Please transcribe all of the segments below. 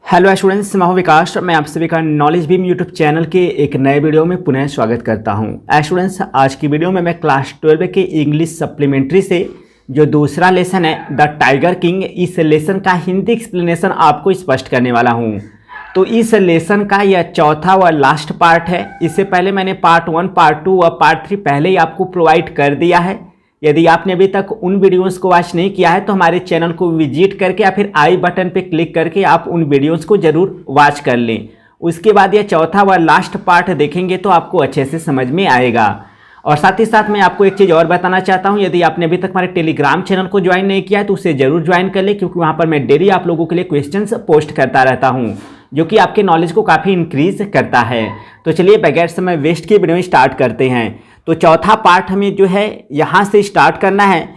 Hello students, मैं हूं विकास। मैं आप सभी का नॉलेज बीम यूट्यूब चैनल के एक नए वीडियो में पुनः स्वागत करता हूं। स्टूडेंट्स, आज की वीडियो में मैं क्लास 12 के इंग्लिश सप्लीमेंट्री से जो दूसरा लेसन है द टाइगर किंग, इस लेसन का हिंदी एक्सप्लेनेशन आपको स्पष्ट करने वाला हूं। तो इस लेसन का यह चौथा व लास्ट पार्ट है। इससे पहले मैंने पार्ट 1, पार्ट 2 व पार्ट 3 पहले ही आपको प्रोवाइड कर दिया है। यदि आपने अभी तक उन वीडियोस को वॉच नहीं किया है तो हमारे चैनल को विजिट करके या फिर आई बटन पे क्लिक करके आप उन वीडियोस को जरूर वॉच कर लें। उसके बाद यह चौथा व लास्ट पार्ट देखेंगे तो आपको अच्छे से समझ में आएगा। और साथ ही साथ मैं आपको एक चीज़ और बताना चाहता हूं, यदि आपने अभी तक हमारे टेलीग्राम चैनल को ज्वाइन नहीं किया है तो उसे जरूर ज्वाइन कर ले, क्योंकि वहाँ पर मैं डेली आप लोगों के लिए क्वेश्चंस पोस्ट करता रहता हूँ, जो कि आपके नॉलेज को काफ़ी इंक्रीज करता है। तो चलिए बगैर समय वेस्ट की वीडियो स्टार्ट करते हैं। तो चौथा पार्ट हमें जो है यहाँ से स्टार्ट करना है।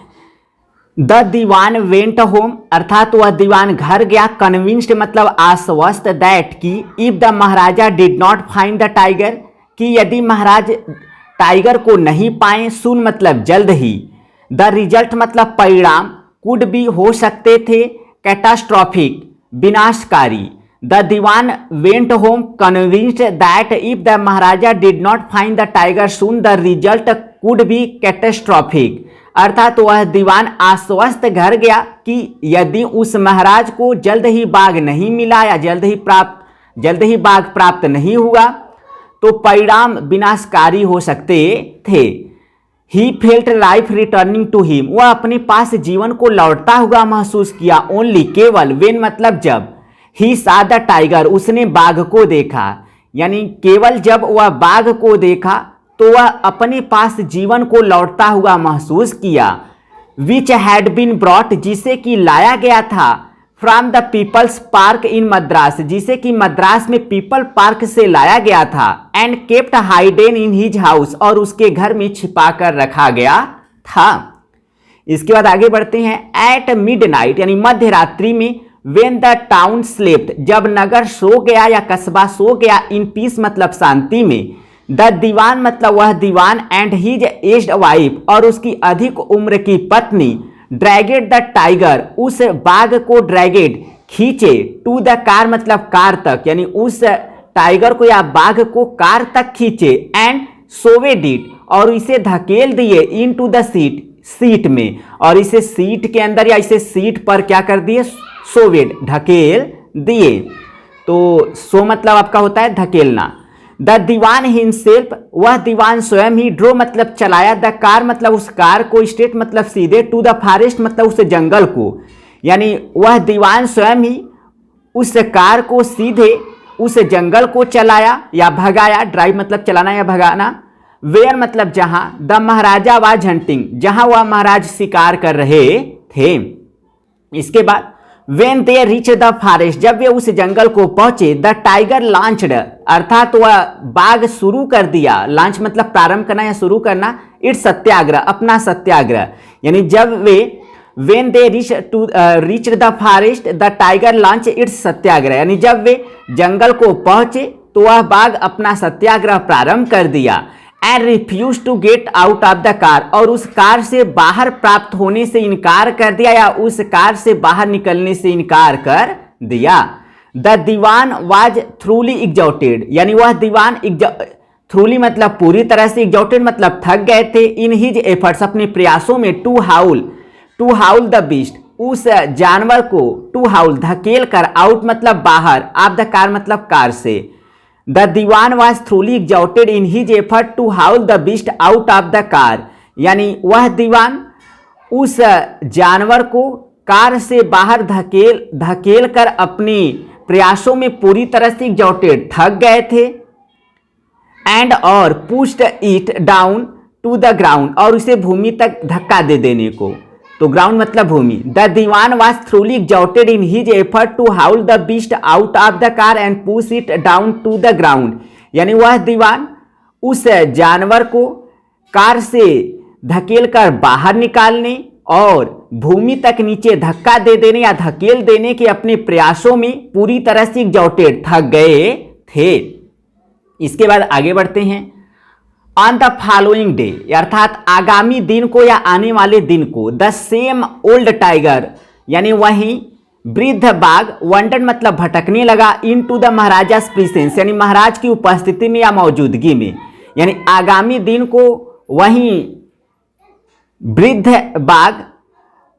द दीवान वेंट होम, अर्थात वह दीवान घर गया। कन्विंस्ड मतलब आश्वस्त, दैट कि if the Maharaja did not find the tiger, कि यदि महाराज टाइगर को नहीं पाए। सून मतलब जल्द ही। द रिजल्ट मतलब परिणाम। कुड भी हो सकते थे। कैटास्ट्रॉफिक विनाशकारी। The Dewan went home convinced that if the Maharaja did not find the tiger soon the result could be catastrophic, अर्थात वह दीवान आश्वस्त घर गया कि यदि उस महाराज को जल्द ही बाघ नहीं मिला या जल्द ही बाघ प्राप्त नहीं हुआ तो परिणाम विनाशकारी हो सकते थे। He felt life returning to him, वह अपने पास जीवन को लौटता हुआ महसूस किया। ओनली केवल, वेन मतलब जब। ही सा द टाइगर, उसने बाघ को देखा, यानी केवल जब वह बाघ को देखा तो वह अपने पास जीवन को लौटता हुआ महसूस किया। विच हैड बीन ब्रॉट, जिसे कि लाया गया था। From the people's park in Madras, जिसे कि मद्रास में पीपल पार्क से लाया गया था। And kept hidden in his house, और उसके घर में छिपा कर रखा गया था। इसके बाद आगे बढ़ते हैं। एट मिडनाइट यानी मध्य रात्रि में। When the town slept, जब नगर सो गया या कस्बा सो गया। इन पीस मतलब शांति में। द दीवान मतलब वह दीवान एंड हिज एज्ड वाइफ, और उसकी अधिक उम्र की पत्नी। ड्रैगेड द टाइगर, उस बाघ को ड्रैगेड खींचे। टू द कार मतलब कार तक, यानी उस टाइगर को या बाघ को कार तक खींचे। एंड सोवेड इट, और इसे धकेल दिए। इन टू द सीट में, और इसे सीट के अंदर या इसे सीट पर क्या कर दिए, सोवेड ढकेल दिए। तो सो मतलब आपका होता है धकेलना। द दीवान हिमसेल्फ, वह दीवान स्वयं ही। ड्रो मतलब चलाया। द कार मतलब उस कार को। स्ट्रेट मतलब सीधे। टू द फॉरेस्ट मतलब उस जंगल को, यानी वह दीवान स्वयं ही उस कार को सीधे उस जंगल को चलाया या भगाया। ड्राइव मतलब चलाना या भगाना। वेयर मतलब जहां। द महाराजा वाज हंटिंग, जहां वह महाराज शिकार कर रहे थे। इसके बाद When they reached the forest, जब वे उस जंगल को पहुंचे। द टाइगर लॉन्च्ड, अर्थात वह बाघ शुरू कर दिया। लॉन्च मतलब प्रारंभ करना या शुरू करना। इट्स सत्याग्रह, अपना सत्याग्रह, यानी जब वे When they reached the forest, the tiger launched its सत्याग्रह, यानी जब वे जंगल को पहुंचे तो वह बाघ अपना सत्याग्रह प्रारंभ कर दिया। And refuse to get out of the car, और उस कार से बाहर प्राप्त होने से इनकार कर दिया या उस कार से बाहर निकलने से इनकार कर दिया। The Dewan was thoroughly exhausted, यानी वह दीवान थ्रूली मतलब पूरी तरह से, एग्जॉटेड मतलब थक गए थे। इन हिज एफर्ट्स, अपने प्रयासों में। टू हाउल द बीस्ट, उस जानवर को। टू हाउल धकेल कर। आउट मतलब बाहर। ऑफ द कार मतलब कार से। The Dewan was thoroughly exhausted in his effort to haul the beast out of the car, यानी वह दीवान उस जानवर को कार से बाहर धकेल कर अपने प्रयासों में पूरी तरह से एग्जॉटेड थक गए थे। एंड और pushed it down to the ground, और उसे भूमि तक धक्का दे देने को। तो ग्राउंड मतलब भूमि। The Dewan was thoroughly exhausted in his effort to haul the beast out of the car and push it down to the ground, यानी वह दीवान उस जानवर को कार से धकेल कर बाहर निकालने और भूमि तक नीचे धक्का दे देने या धकेल देने के अपने प्रयासों में पूरी तरह से एग्जॉटेड थक गए थे। इसके बाद आगे बढ़ते हैं। ऑन द फॉलोइंग डे, अर्थात आगामी दिन को या आने वाले दिन को। द सेम ओल्ड टाइगर, यानी वही वृद्ध बाघ वंडर्ड मतलब भटकने लगा इनटू द महाराजास प्रेजेंस यानी महाराज की उपस्थिति में या मौजूदगी में, यानी आगामी दिन को वहीं वृद्ध बाघ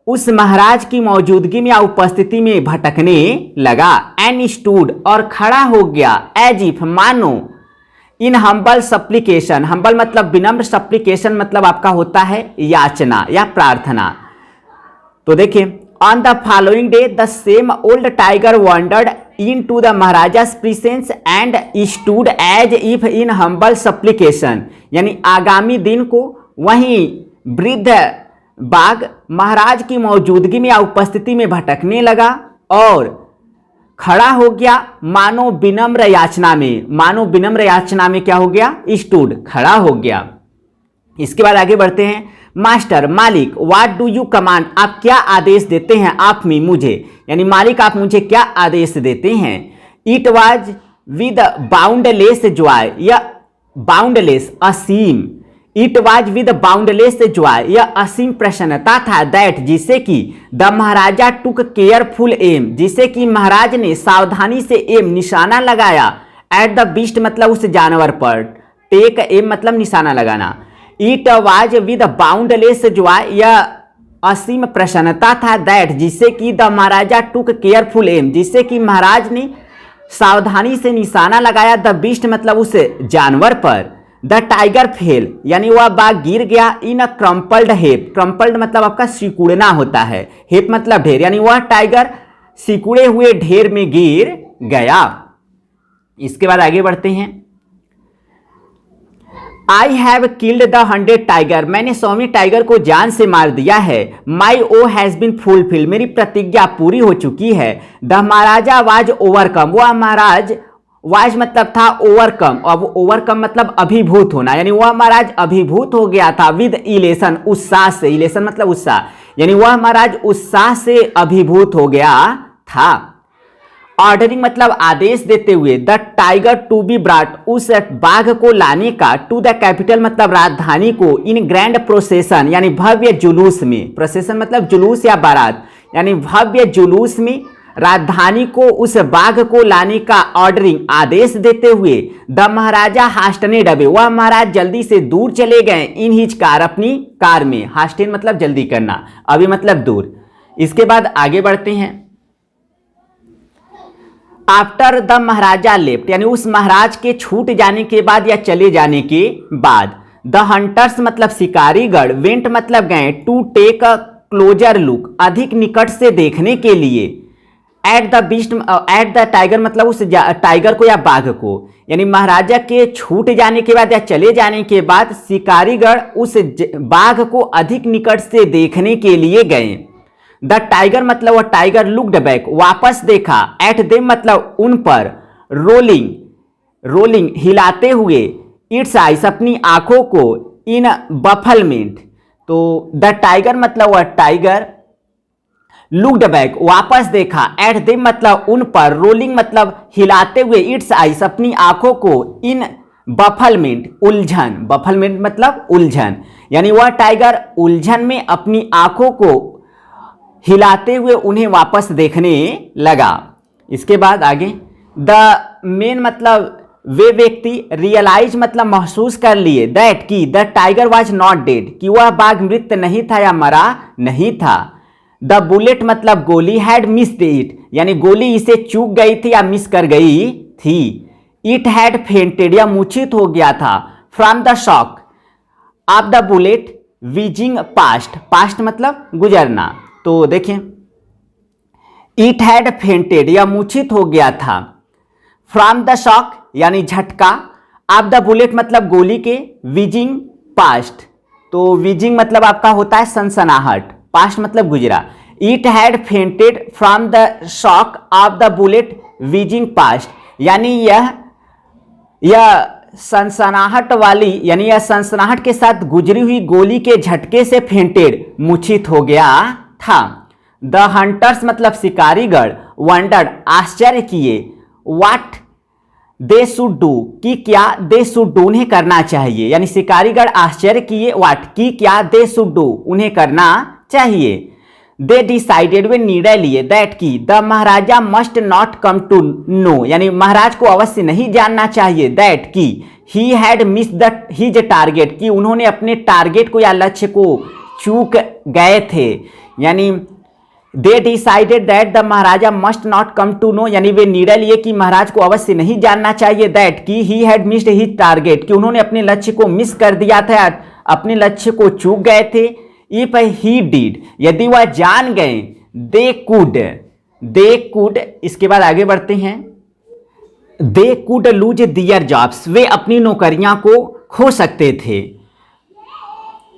उस महाराज की मौजूदगी में या उपस्थिति में भटकने लगा। एंड स्टूड और खड़ा हो गया, एज इफ मानो, इन हम्बल सप्लीकेशन, हम्बल मतलब विनम्र, सप्लीकेशन मतलब आपका होता है याचना या प्रार्थना। तो देखिए, on the following day the same old tiger wandered into the maharaja's presence and stood as if in humble supplication, यानी आगामी दिन को वहीं वृद्ध बाघ महाराज की मौजूदगी में या उपस्थिति में भटकने लगा और खड़ा हो गया मानो विनम्र याचना में, मानो विनम्र याचना में क्या हो गया, स्टूड, खड़ा हो गया। इसके बाद आगे बढ़ते हैं। मास्टर मालिक, व्हाट डू यू कमांड, आप क्या आदेश देते हैं, आप मी मुझे, यानी मालिक आप मुझे क्या आदेश देते हैं। It was with boundless joy, या बाउंडलेस असीम, it was with boundless joy, यह असीम प्रसन्नता था, दैट जिसे कि the Maharaja took careful aim, जिसे कि महाराज ने सावधानी से एम निशाना लगाया, एट द बीस्ट मतलब उस जानवर पर, टेक एम मतलब निशाना लगाना। It was with boundless joy, यह असीम प्रसन्नता था, दैट जिसे कि the Maharaja took careful aim, जिसे कि महाराज ने सावधानी से निशाना लगाया, द बीस्ट मतलब उस जानवर पर। द टाइगर फेल, यानी वह बाघ गिर गया, इन अ क्रम्पल्ड हेप, क्रम्पल्ड मतलब आपका सिकुड़ना होता है, हेप मतलब ढेर, यानी वह टाइगर सिकुड़े हुए ढेर में गिर गया। इसके बाद आगे बढ़ते हैं। I have killed the 100 tiger, मैंने 100वें टाइगर को जान से मार दिया है। माई ओ हैज बिन फुलफिल, मेरी प्रतिज्ञा पूरी हो चुकी है। द महाराजा वाज ओवरकम, वह महाराज, वाज मतलब था ओवरकम, अब ओवरकम मतलब अभिभूत होना, यानी वह महाराज अभिभूत हो गया था, विद इलेशन, उत्साह से, इलेशन मतलब उत्साह, यानी वह महाराज उत्साह से अभिभूत हो गया था। ऑर्डरिंग मतलब आदेश देते हुए, द टाइगर टू बी ब्राट, उस बाघ को लाने का, टू द कैपिटल मतलब राजधानी को, इन ग्रैंड प्रोसेशन यानी भव्य जुलूस में, प्रोसेशन मतलब जुलूस या बारात, यानी भव्य जुलूस में राजधानी को उस बाघ को लाने का ऑर्डरिंग आदेश देते हुए, द महाराजा हास्टनेड अवे, वह महाराज जल्दी से दूर चले गए, इन हिज कार, अपनी कार में, हास्टेन मतलब जल्दी करना, अवे मतलब दूर। इसके बाद आगे बढ़ते हैं। आफ्टर द महाराजा लेफ्ट, यानी उस महाराज के छूट जाने के बाद या चले जाने के बाद। द हंटर्स मतलब शिकारीगढ़, वेंट मतलब गए, to take a closer look, अधिक निकट से देखने के लिए। At the beast, at the tiger मतलब उस टाइगर को या बाघ को, यानी महाराजा के छूट जाने के बाद या चले जाने के बाद शिकारीगढ़ उस बाघ को अधिक निकट से देखने के लिए गए। द टाइगर मतलब वह टाइगर लुक्ड बैक, वापस देखा, एट देम मतलब उन पर, रोलिंग, रोलिंग हिलाते हुए, इट्स आइस अपनी आंखों को, इन बफलमेंट, तो द टाइगर मतलब वह टाइगर, लुक्ड बैक वापस देखा, एट देम मतलब उन पर, रोलिंग मतलब हिलाते हुए, इट्स आइस अपनी आंखों को, इन बफलमेंट उलझन, बफलमेंट मतलब उलझन, यानी वह टाइगर उलझन में अपनी आंखों को हिलाते हुए उन्हें वापस देखने लगा। इसके बाद आगे। द मेन मतलब वे व्यक्ति, रियलाइज मतलब महसूस कर लिए, दैट कि the tiger was not dead, कि वह बाघ मृत नहीं था या मरा नहीं था। द बुलेट मतलब गोली, हैड मिस्ड इट, यानी गोली इसे चूक गई थी या मिस कर गई थी। इट हैड फेंटेड या मूर्छित हो गया था, from the shock of the bullet wheezing past, past मतलब गुजरना। तो देखें, इट हैड फेंटेड या मूर्छित हो गया था, फ्रॉम द शॉक यानी झटका, ऑफ द बुलेट मतलब गोली के, विजिंग पास्ट, तो विजिंग मतलब आपका होता है सनसनाहट, पास्ट मतलब गुजरा। It had fainted from the shock of the bullet wheezing past, यानी यह सनसनाहट वाली, यानी यह सनसनाहट के साथ गुजरी हुई गोली के झटके से फेंटेड मूर्छित हो गया था। द हंटर्स मतलब शिकारीगढ़, वंडर्ड आश्चर्य किए, व्हाट दे शुड डू कि क्या, दे शुड डू उन्हें करना चाहिए, यानी शिकारीगढ़ आश्चर्य किए, व्हाट कि क्या, दे शुड डू उन्हें करना चाहिए। दे डिसाइडेड, वे निर्णय लिए दैट की the Maharaja must not come to know, यानी महाराज को अवश्य नहीं जानना चाहिए, दैट की he had miss the his target, कि उन्होंने अपने टारगेट को या लक्ष्य को चूक गए थे। यानी they decided that the Maharaja must not come to know, यानी वे निर्णय लिए कि महाराज को अवश्य नहीं जानना चाहिए, दैट की he had missed his target, कि उन्होंने अपने लक्ष्य को मिस कर दिया था, अपने लक्ष्य को चूक गए थे। इफ ही डिड, यदि वह जान गए, दे कुड, इसके बाद आगे बढ़ते हैं, they could lose their jobs, वे अपनी नौकरियां को खो सकते थे।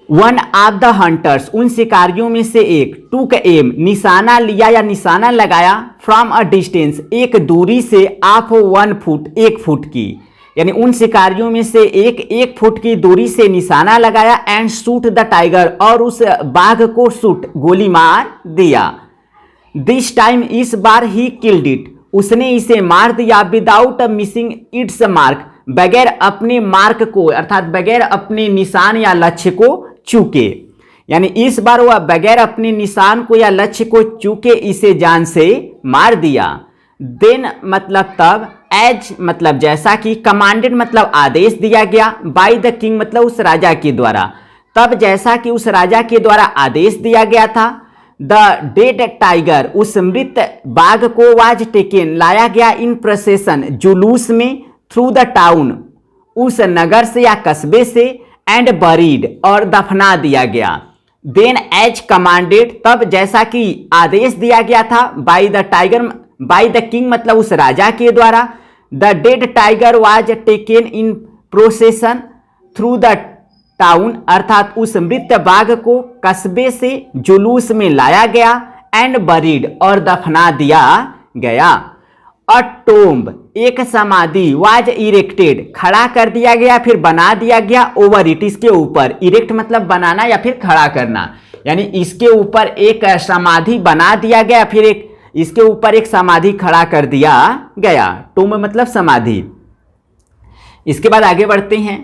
वन ऑफ द हंटर्स, उन शिकारियों में से एक, टूक एम, निशाना लिया या निशाना लगाया, फ्रॉम अ डिस्टेंस, एक दूरी से, ऑफ 1 फुट, 1 फुट की, यानी उन शिकारियों में से एक फुट की दूरी से निशाना लगाया, एंड शूट द टाइगर, और उस बाघ को शूट, गोली मार दिया। दिस टाइम, इस बार, ही किल्ड इट, उसने इसे मार दिया, विदाउट मिसिंग इट्स मार्क, बगैर अपने मार्क को, अर्थात बगैर अपने निशान या लक्ष्य को चूके, यानी इस बार वह बगैर अपने निशान को या लक्ष्य को चूके इसे जान से मार दिया। देन मतलब तब, एज मतलब जैसा कि, कमांडेड मतलब आदेश दिया गया, बाय द किंग मतलब उस राजा के द्वारा, तब जैसा कि उस राजा के द्वारा आदेश दिया गया था। द डेड टाइगर, उस मृत बाघ को, वाज टेकन, लाया गया, इन प्रोसेशन, जुलूस में, थ्रू द टाउन, उस नगर से या कस्बे से, एंड बरीड, और दफना दिया गया। देन एज कमांडेड, तब जैसा कि आदेश दिया गया था, by the tiger, by the king मतलब उस राजा के द्वारा, the dead tiger was taken in procession through the town, अर्थात उस मृत बाघ को कस्बे से जुलूस में लाया गया, एंड बरीड, और दफना दिया गया। अ टोम्ब, एक समाधि, वाज इरेक्टेड, खड़ा कर दिया गया, फिर बना दिया गया, ओवर इट, इसके ऊपर, इरेक्ट मतलब बनाना या फिर खड़ा करना, यानी इसके ऊपर एक समाधि बना दिया गया, फिर एक इसके ऊपर एक समाधि खड़ा कर दिया गया। टोम्ब मतलब समाधि। इसके बाद आगे बढ़ते हैं।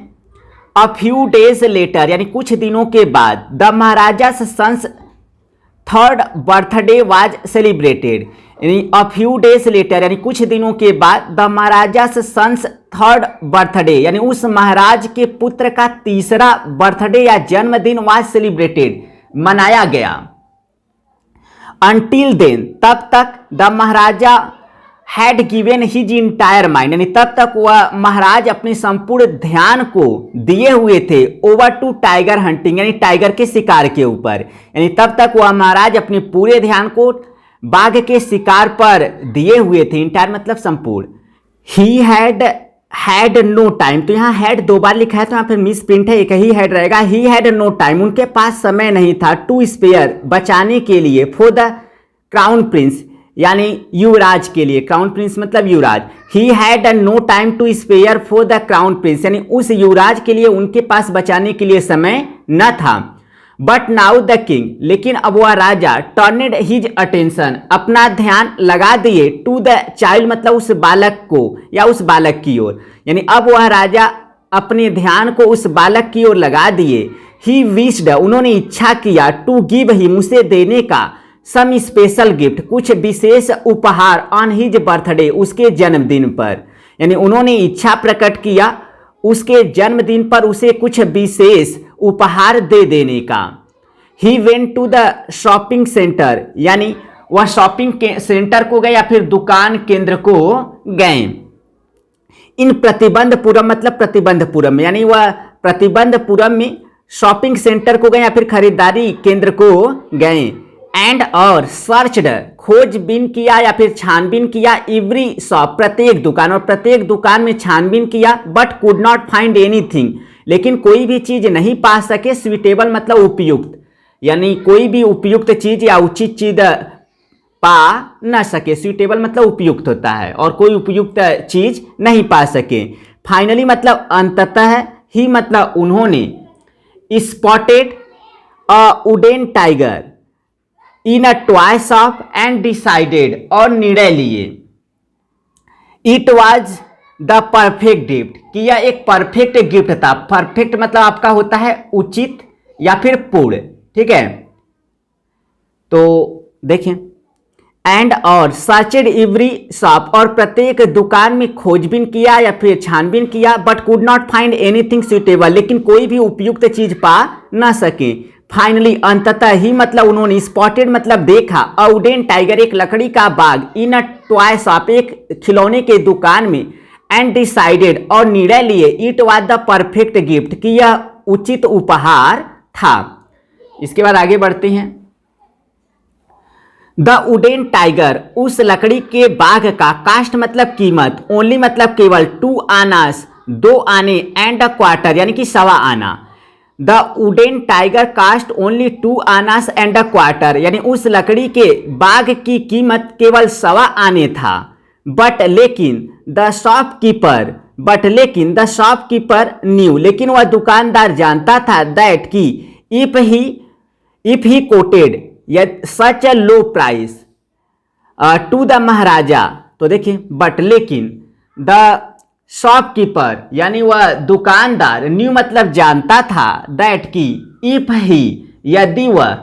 अ फ्यू डेज लेटर, यानी कुछ दिनों के बाद, the maharaja son's 3rd birthday was celebrated, यानी अ फ्यू डेज लेटर, यानी कुछ दिनों के बाद, the maharaja son's 3rd birthday, यानी उस महाराज के पुत्र का 3रा बर्थडे या जन्मदिन वाज सेलिब्रेटेड, मनाया गया। अनटिल देन, तब तक, the Maharaja had given his entire mind, यानी तब तक वह महाराज अपने संपूर्ण ध्यान को दिए हुए थे, ओवर टू टाइगर हंटिंग, यानी टाइगर के शिकार के ऊपर, यानी तब तक वह महाराज अपने पूरे ध्यान को बाघ के शिकार पर दिए हुए थे। इंटायर मतलब संपूर्ण। ही हैड नो टाइम, तो यहाँ हैड 2 बार लिखा है, तो यहाँ पर मिस प्रिंट है, एक ही हैड रहेगा। ही हैड नो टाइम, उनके पास समय नहीं था, टू स्पेयर, बचाने के लिए, फॉर द क्राउन प्रिंस, यानी युवराज के लिए, क्राउन प्रिंस मतलब युवराज। He had no time to spare for the crown prince, यानी उस युवराज के लिए उनके पास बचाने के लिए समय न था। बट नाउ द किंग, लेकिन अब वह राजा, टर्नेड हिज अटेंशन, अपना ध्यान लगा दिए, टू द चाइल्ड मतलब उस बालक को या उस बालक की ओर, यानी अब वह राजा अपने ध्यान को उस बालक की ओर लगा दिए। ही विश्ड, उन्होंने इच्छा किया, टू गिव हिम, उसे देने का, सम स्पेशल गिफ्ट, कुछ विशेष उपहार, ऑन हिज बर्थडे, उसके जन्मदिन पर, यानी उन्होंने इच्छा प्रकट किया उसके जन्मदिन पर उसे कुछ विशेष उपहार दे देने का। He went to the shopping centre, यानी वह शॉपिंग सेंटर को गए या फिर दुकान केंद्र को गए। इन प्रतिबंधपुरम मतलब प्रतिबंधपुरम, यानी वह प्रतिबंधपुरम में शॉपिंग सेंटर को गए या फिर खरीदारी केंद्र को गए। एंड और सर्चड, खोजबीन किया या फिर छानबीन किया, एवरी शॉप, प्रत्येक दुकान, और प्रत्येक दुकान में छानबीन किया, but could not find anything, लेकिन कोई भी चीज नहीं पा सके। स्वीटेबल मतलब उपयुक्त, यानी कोई भी उपयुक्त चीज या उचित चीज पा न सके। स्वीटेबल मतलब उपयुक्त होता है, और कोई उपयुक्त चीज नहीं पा सके। फाइनली मतलब अंततः, ही मतलब उन्होंने, spotted a wooden tiger in a toy shop and decided, और निर्णय लिए, it was the perfect gift, कि यह एक परफेक्ट गिफ्ट था। परफेक्ट मतलब आपका होता है उचित या फिर पूर्ण, ठीक है। तो देखें, एंड और सर्चेड एवरी शॉप, और प्रत्येक दुकान में खोजबीन किया या फिर छानबीन किया, but could not find anything suitable, लेकिन कोई भी उपयुक्त चीज पा ना सके। फाइनली अंततः ही मतलब उन्होंने, स्पॉटेड मतलब देखा, अ वुडन टाइगर एक लकड़ी का बाग, इन अ टॉय शॉप एक खिलौने के दुकान में, एंड डिसाइडेड और निर्णय लिए, it was the perfect gift कि यह उचित उपहार था। इसके बाद आगे बढ़ते हैं। द वुडन टाइगर, उस लकड़ी के बाघ का, कास्ट मतलब कीमत, ओनली मतलब केवल, 2 आनास 2 आने, एंड अ क्वार्टर यानी कि सवा आना। The wooden tiger cost only 2 annas and a quarter, यानी उस लकड़ी के बाघ की कीमत केवल सवा आने था। बट लेकिन द शॉपकीपर न्यू, लेकिन वह दुकानदार जानता था, दैट कि if he quoted such a low price to the maharaja. तो देखिए, बट लेकिन द शॉपकीपर यानी वह दुकानदार, न्यू मतलब जानता था, दैट की इफ ही यदि वह,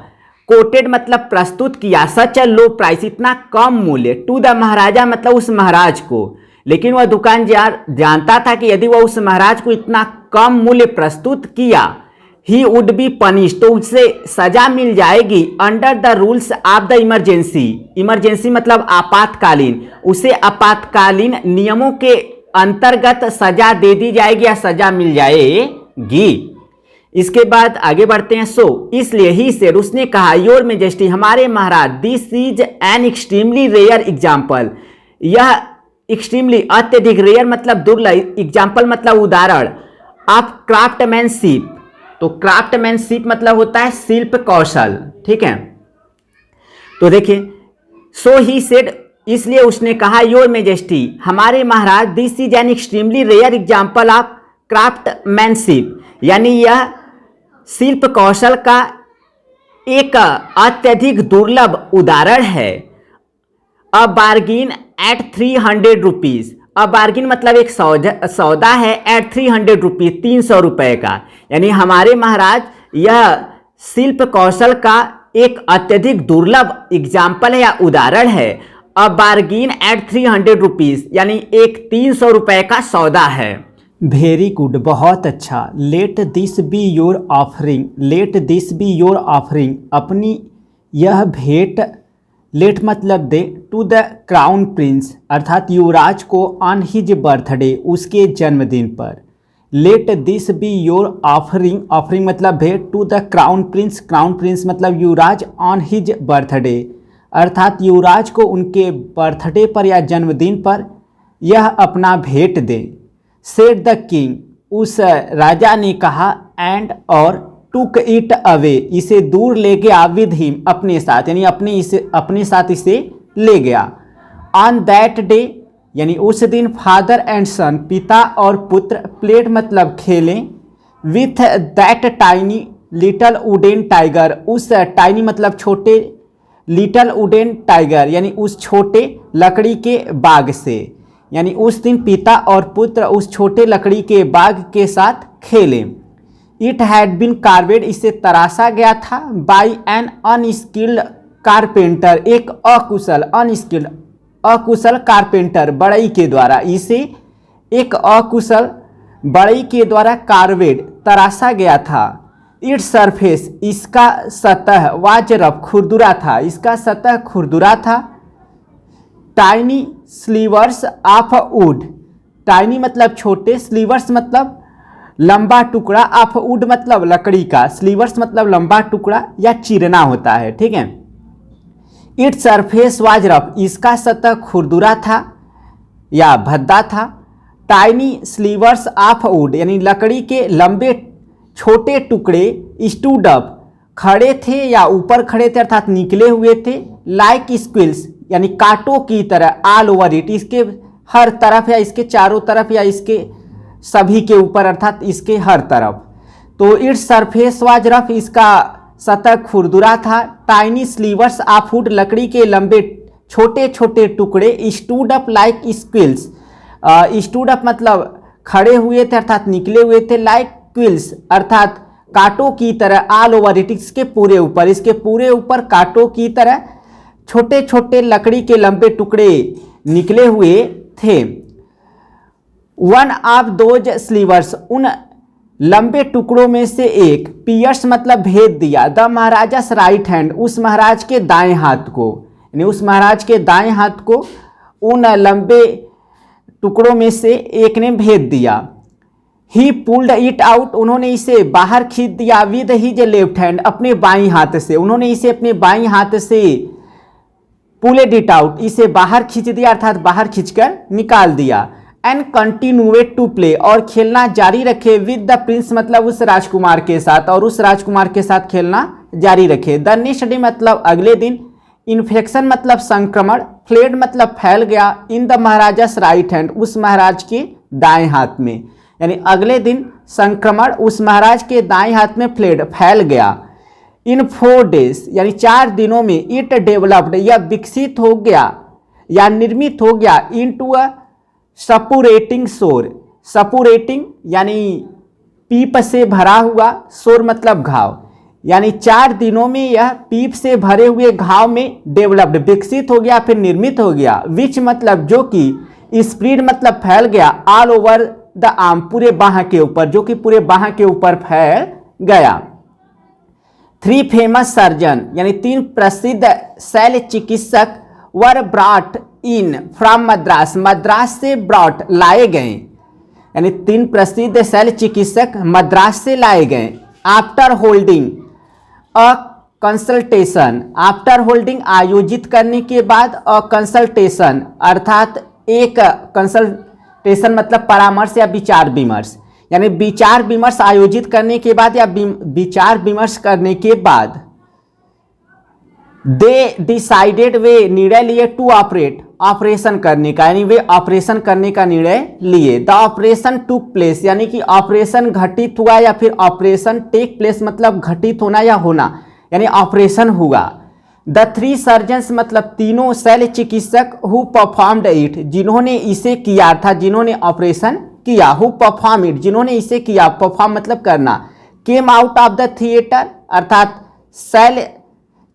कोटेड मतलब प्रस्तुत किया, सच अ लो प्राइस इतना कम मूल्य, टू द महाराजा मतलब उस महाराज को, लेकिन वह दुकानदार जानता था कि यदि वह उस महाराज को इतना कम मूल्य प्रस्तुत किया, ही वुड बी पनिश, तो उसे सजा मिल जाएगी, under the rules of the emergency, emergency मतलब आपातकालीन, उसे आपातकालीन नियमों के अंतर्गत सजा दे दी जाएगी या सजा मिल जाएगी। इसके बाद आगे बढ़ते हैं। सो इसलिए ही सेड, उसने कहा, योर मेजेस्टी हमारे महाराज, this is an extremely rare example, यह एक्सट्रीमली अत्यधिक, रेयर मतलब दुर्लभ, एग्जाम्पल मतलब उदाहरण, ऑफ क्राफ्टमैनशिप, तो क्राफ्टमैनशिप मतलब होता है शिल्प कौशल, ठीक है। तो देखिए, सो ही सेड, इसलिए उसने कहा, योर मेजेस्टी हमारे महाराज, this is an extremely rare example of craftsmanship, यानी यह शिल्प कौशल का एक अत्यधिक दुर्लभ उदाहरण है। अ बार्गिन एट 300 रुपीज, अब बार्गिन मतलब एक सौदा है, एट 300 रुपीज 300 रुपए का, यानी हमारे महाराज यह शिल्प कौशल का एक अत्यधिक दुर्लभ एग्जाम्पल है या उदाहरण है। अ बार्गिन एट 300 रुपीज यानी एक 300 रुपए का सौदा है। वेरी गुड, बहुत अच्छा। Let this be your offering, let this be your offering, अपनी यह भेंट, लेट मतलब दे, टू द क्राउन प्रिंस अर्थात युवराज को, ऑन हिज बर्थडे उसके जन्मदिन पर। Let this be your offering, offering मतलब भेंट, to the crown prince, crown prince मतलब युवराज, ऑन हिज बर्थडे अर्थात युवराज को उनके बर्थडे पर या जन्मदिन पर यह अपना भेंट दे। सेड द किंग, उस राजा ने कहा, एंड और टुक इट अवे, इसे दूर ले गया, विद हिम अपने साथ, यानी अपने साथ इसे ले गया। ऑन दैट डे यानी उस दिन, फादर एंड सन पिता और पुत्र, प्लेड मतलब खेलें, with that tiny little wooden tiger, उस टाइनी मतलब छोटे, लिटल वुडन टाइगर यानी उस छोटे लकड़ी के बाग से, यानी उस दिन पिता और पुत्र उस छोटे लकड़ी के बाग के साथ खेले। इट हैड बीन कार्वेड, इसे तराशा गया था, बाई एन अनस्किल्ड कारपेंटर, एक अकुशल अनस्किल्ड अकुशल कारपेंटर बढ़ई के द्वारा, इसे एक अकुशल बढ़ई के द्वारा कार्वेड तराशा गया था। इट्स सरफेस, इसका सतह, वाज रफ खुरदुरा था, इसका सतह खुरदुरा था। Tiny slivers of would, tiny मतलब छोटे, स्लीवर्स मतलब लंबा टुकड़ा, ऑफ वुड मतलब लकड़ी का, स्लीवर्स मतलब लंबा टुकड़ा या चिरना होता है, ठीक है। इट्स सरफेस वाज रफ, इसका सतह खुरदुरा था या भद्दा था। टाइनी स्लीवर्स ऑफ वुड यानी लकड़ी के लंबे छोटे टुकड़े, स्टूड अप खड़े थे या ऊपर खड़े थे अर्थात निकले हुए थे, लाइक स्क्विल्स यानी कांटों की तरह, ऑल ओवर इट, इसके हर तरफ या इसके चारों तरफ या इसके सभी के ऊपर अर्थात इसके हर तरफ। तो इट्स सरफेस वाज रफ, इसका सतह खुरदुरा था। टाइनी स्लीवर्स ऑफ वुड, लकड़ी के लंबे छोटे छोटे टुकड़े, stood up like squirrels, stood up मतलब खड़े हुए थे अर्थात निकले हुए थे, लाइक क्विल्स अर्थात कांटों की तरह ऑल ओवर इट, इसके पूरे ऊपर, इसके पूरे ऊपर कांटों की तरह छोटे छोटे लकड़ी के लंबे टुकड़े निकले हुए थे। वन ऑफ दोज स्लीवर्स, उन लंबे टुकड़ों में से एक, पियर्स मतलब भेद दिया, द महाराजास राइट हैंड, उस महाराज के दाएं हाथ को, यानी उस महाराज के दाएं हाथ को उन लंबे टुकड़ों में से एक ने भेद दिया। ही पुल्ड इट आउट, उन्होंने इसे बाहर खींच दिया, विद हिज लेफ्ट हैंड, अपने बाईं हाथ से, उन्होंने इसे अपने बाईं हाथ से पुलेड इट आउट, इसे बाहर खींच दिया अर्थात बाहर खींचकर निकाल दिया। एंड कंटिन्यूएड टू प्ले, और खेलना जारी रखे, विद द प्रिंस मतलब उस राजकुमार के साथ, और उस राजकुमार के साथ खेलना जारी रखे। द नेक्स्ट डे मतलब अगले दिन, इन्फेक्शन मतलब संक्रमण, फ्लेड मतलब फैल गया, इन द महाराजास राइट हैंड, उस महाराज के दाएं हाथ में, यानी अगले दिन संक्रमण उस महाराज के दाएं हाथ में फ्लेड फैल गया। इन 4 डेज यानी 4 दिनों में, इट डेवलप्ड, यह विकसित हो गया या निर्मित हो गया, इनटू अ सपुरेटिंग सोर, सपुरेटिंग यानी पीप से भरा हुआ, सोर मतलब घाव, यानी 4 दिनों में यह पीप से भरे हुए घाव में डेवलप्ड विकसित हो गया फिर निर्मित हो गया। विच मतलब जो कि, स्प्रीड मतलब फैल गया, ऑल ओवर द आर्म पूरे बाह के ऊपर, जो कि पूरे बाह के ऊपर फैल गया। 3 फेमस सर्जन यानी 3 प्रसिद्ध शैल चिकित्सक were brought in from Madras, Madras से ब्रॉट लाए गए, यानी 3 प्रसिद्ध शैल चिकित्सक मद्रास से लाए गए। After holding a consultation, after holding आयोजित करने के बाद, अ कंसल्टेशन अर्थात एक कंसल्टेशन मतलब परामर्श या विचार विमर्श, यानी विचार विमर्श आयोजित करने के बाद या विचार विमर्श करने के बाद, दे डिसाइडेड वे निर्णय लिए टू ऑपरेट, ऑपरेशन करने का, यानी वे ऑपरेशन करने का निर्णय लिए। द ऑपरेशन टुक प्लेस यानी कि ऑपरेशन घटित हुआ या फिर ऑपरेशन टेक प्लेस मतलब घटित होना या होना, यानी ऑपरेशन हुआ। द 3 सर्जन्स मतलब तीनों शैल चिकित्सक, हु परफॉर्म्ड इट, जिन्होंने इसे किया था, जिन्होंने ऑपरेशन किया, हु परफॉर्म इट, जिन्होंने इसे किया, परफॉर्म मतलब करना, came out of the theatre अर्थात शैल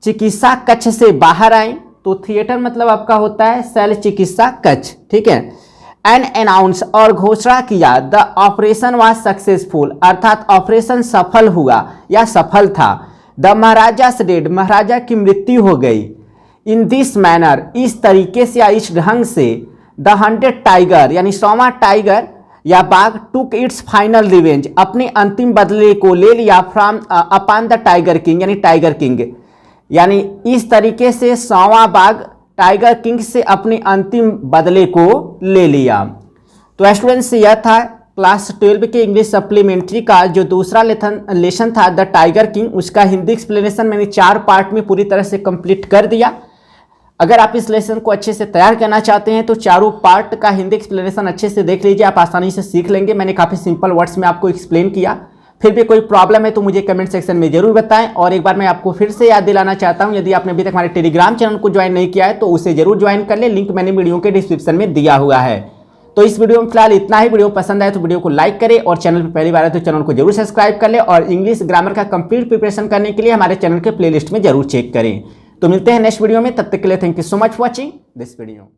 चिकित्सा कक्ष से बाहर आए, तो थिएटर मतलब आपका होता है शैल चिकित्सा कक्ष, ठीक है। एंड अनाउंस और घोषणा किया, द ऑपरेशन वाज सक्सेसफुल अर्थात ऑपरेशन सफल हुआ या सफल था। द महाराजास डेड, महाराजा की मृत्यु हो गई। इन दिस मैनर, इस तरीके से या इस ढंग से, द 100 टाइगर यानी 100वां टाइगर या बाघ, टुक इट्स फाइनल रिवेंज, अपने अंतिम बदले को ले लिया, from upon the tiger king यानी टाइगर किंग, यानी इस तरीके से 100वां बाघ टाइगर किंग से अपने अंतिम बदले को ले लिया। तो स्टूडेंट्स यह था क्लास 12 के इंग्लिश सप्लीमेंट्री का जो दूसरा लेसन था द टाइगर किंग, उसका हिंदी एक्सप्लेनेशन मैंने 4 पार्ट में पूरी तरह से कंप्लीट कर दिया। अगर आप इस लेसन को अच्छे से तैयार करना चाहते हैं तो चारों पार्ट का हिंदी एक्सप्लेनेशन अच्छे से देख लीजिए, आप आसानी से सीख लेंगे। मैंने काफ़ी सिंपल वर्ड्स में आपको एक्सप्लेन किया। फिर भी कोई प्रॉब्लम है तो मुझे कमेंट सेक्शन में जरूर बताएं। और एक बार मैं आपको फिर से याद दिलाना चाहता हूं, यदि आपने अभी तक हमारे टेलीग्राम चैनल को ज्वाइन नहीं किया है तो उसे जरूर ज्वाइन कर ले, लिंक मैंने वीडियो के डिस्क्रिप्शन में दिया हुआ है। तो इस वीडियो में फिलहाल इतना ही। वीडियो पसंद आए तो वीडियो को लाइक करें और चैनल पर पहली बार है तो चैनल को जरूर सब्सक्राइब कर ले और इंग्लिश ग्रामर का कंप्लीट प्रिपरेशन करने के लिए हमारे चैनल के प्लेलिस्ट में जरूर चेक करें। तो मिलते हैं नेक्स्ट वीडियो में, तब तक के लिए thank you so much for watching this video.